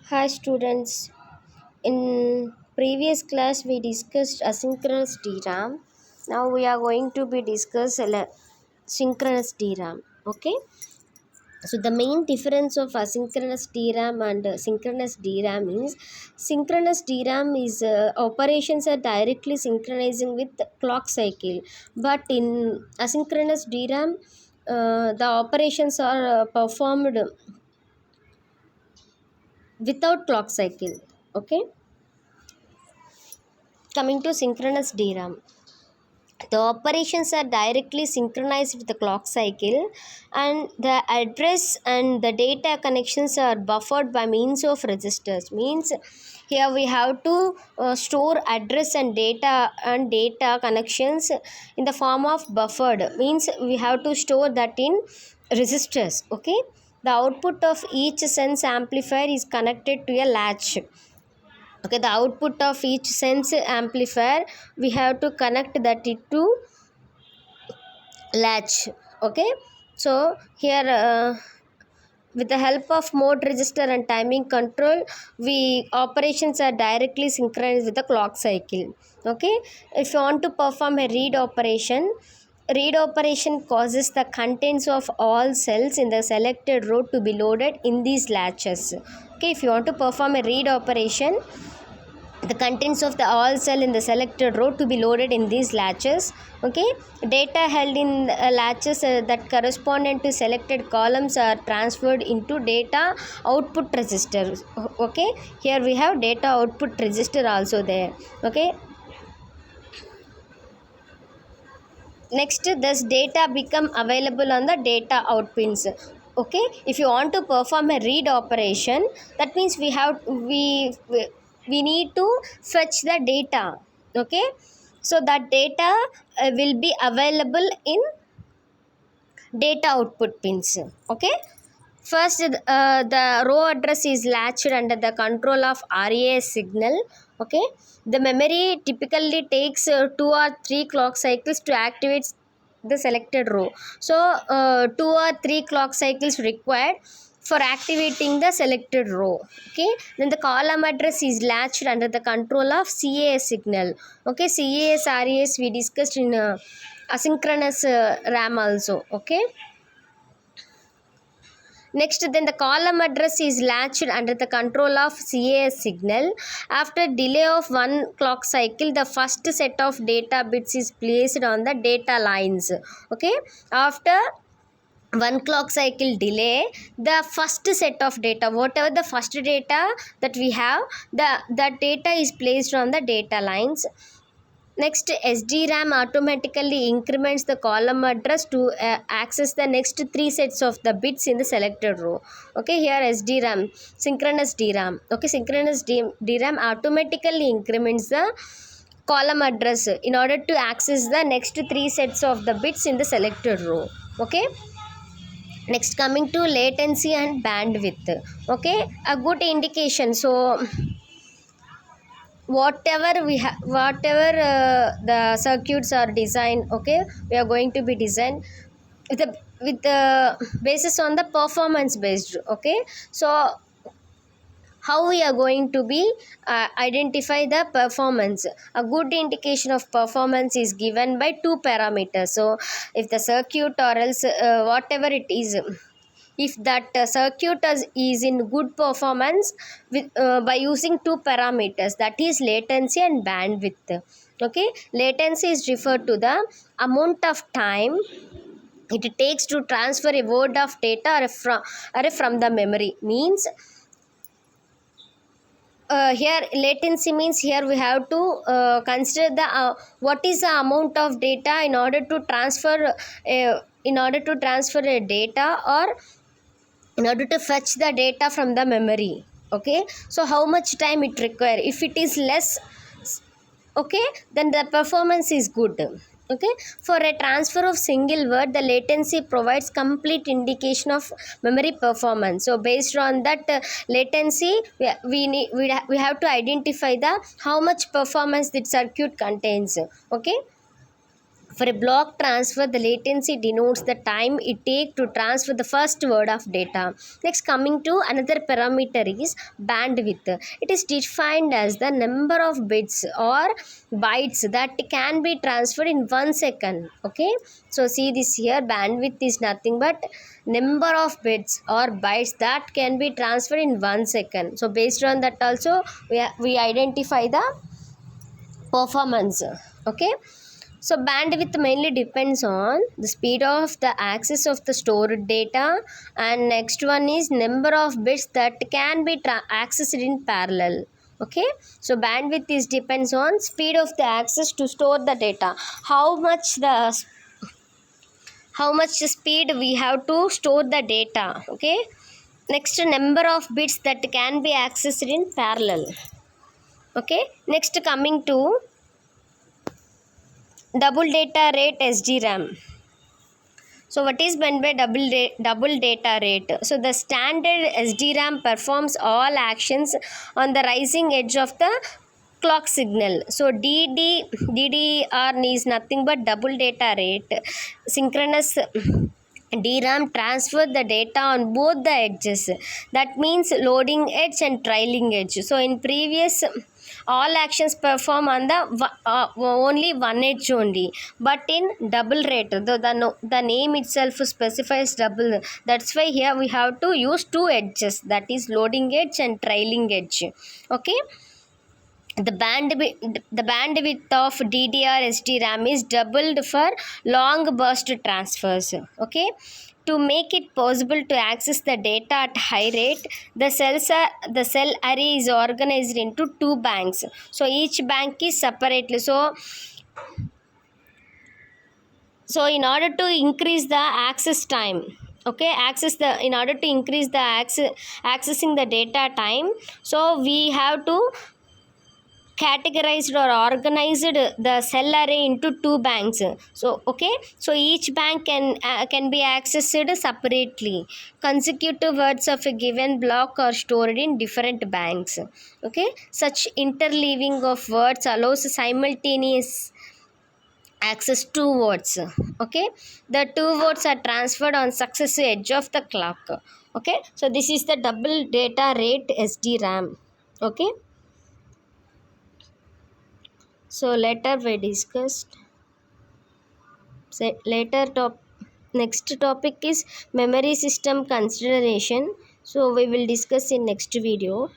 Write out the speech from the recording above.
Hi students, in previous class we discussed asynchronous DRAM. Now we are going to be discuss synchronous DRAM. Okay, so the main difference of asynchronous DRAM and synchronous DRAM is synchronous DRAM is operations are directly synchronizing with the clock cycle, but in asynchronous DRAM the operations are performed without clock cycle. Okay, coming to synchronous DRAM, the operations are directly synchronized with the clock cycle, and the address and the data connections are buffered by means of registers. Means here we have to store address and data connections in the form of buffered. Means we have to store that in registers. Okay, the output of each sense amplifier is connected to a latch. Okay, the output of each sense amplifier we have to connect that it to latch. Okay, so here with the help of mode register and timing control, we operations are directly synchronized with the clock cycle. Okay, if you want to perform a read operation causes the contents of all cells in the selected row to be loaded in these latches. Okay, if you want to perform a read operation, the contents of the all cell in the selected row to be loaded in these latches. Okay, data held in latches that correspondent to selected columns are transferred into data output register. Okay, here we have data output register also there. Okay, next this data become available on the data out pins. Okay, if you want to perform a read operation, that means we need to fetch the data. Okay, so that data will be available in data output pins. Okay, first the row address is latched under the control of RAS signal. Okay, the memory typically takes 2 or 3 clock cycles to activate the selected row. So 2 or 3 clock cycles required for activating the selected row. Okay, then the column address is latched under the control of CAS signal. Okay, CAS RAS we discussed in asynchronous RAM also. Okay, next, then the column address is latched under the control of CAS signal. After delay of 1 clock cycle, the first set of data bits is placed on the data lines. Okay, after 1 clock cycle delay, the first set of data, whatever the first data that we have, that data is placed on the data lines. Next, SDRAM automatically increments the column address to access the next 3 sets of the bits in the selected row. Okay, here SDRAM, synchronous DRAM. Okay, synchronous DRAM automatically increments the column address in order to access the next 3 sets of the bits in the selected row. Okay, next coming to latency and bandwidth. Okay, a good indication. So whatever the circuits are designed, okay, we are going to be designed with the basis on the performance based. Okay, so how we are going to be identify the performance. A good indication of performance is given by 2 parameters. So if the circuit or else whatever it is, if that circuit is in good performance by using 2 parameters, that is latency and bandwidth. Okay, latency is referred to the amount of time it takes to transfer a word of data or from the memory. Means here latency means here we have to consider the what is the amount of data in order to transfer a data, or in order to fetch the data from the memory. Okay, so how much time it require. If it is less, okay, then the performance is good. Okay, for a transfer of single word, the latency provides complete indication of memory performance. So based on that latency, we have to identify the how much performance that circuit contains. Okay, For a block transfer, the latency denotes the time it takes to transfer the first word of data. Next, coming to another parameter is bandwidth. It is defined as the number of bits or bytes that can be transferred in 1 second. Okay, so see this here, bandwidth is nothing but number of bits or bytes that can be transferred in 1 second. So based on that also we identify the performance. Okay, so bandwidth mainly depends on the speed of the access of the stored data, and next one is number of bits that can be accessed in parallel. Okay, so bandwidth is depends on speed of the access to store the data, how much speed we have to store the data. Okay, next, number of bits that can be accessed in parallel. Okay, next, coming to double data rate SDRAM. So what is meant by double data rate? So the standard SDRAM performs all actions on the rising edge of the clock signal. So DDR is nothing but double data rate. Synchronous DRAM transfer the data on both the edges. That means loading edge and trailing edge. So in previous, all actions perform on the only one edge only, but in double rate, the name itself specifies double. That's why here we have to use two edges, that is loading edge and trailing edge. Okay, the bandwidth of DDR SDRAM is doubled for long burst transfers. Okay, to make it possible to access the data at high rate, the cell array is organized into two banks. So each bank is separately. So in order to increase the access time, okay, in order to increase the accessing the data time, so we have to categorized or organized the cell array into two banks. So okay, so each bank can be accessed separately. Consecutive words of a given block are stored in different banks. Okay, such interleaving of words allows simultaneous access two words. Okay, the two words are transferred on successive edge of the clock. Okay, so this is the double data rate SDRAM. Okay, so later we discussed. Next topic is memory system consideration. So we will discuss in next video.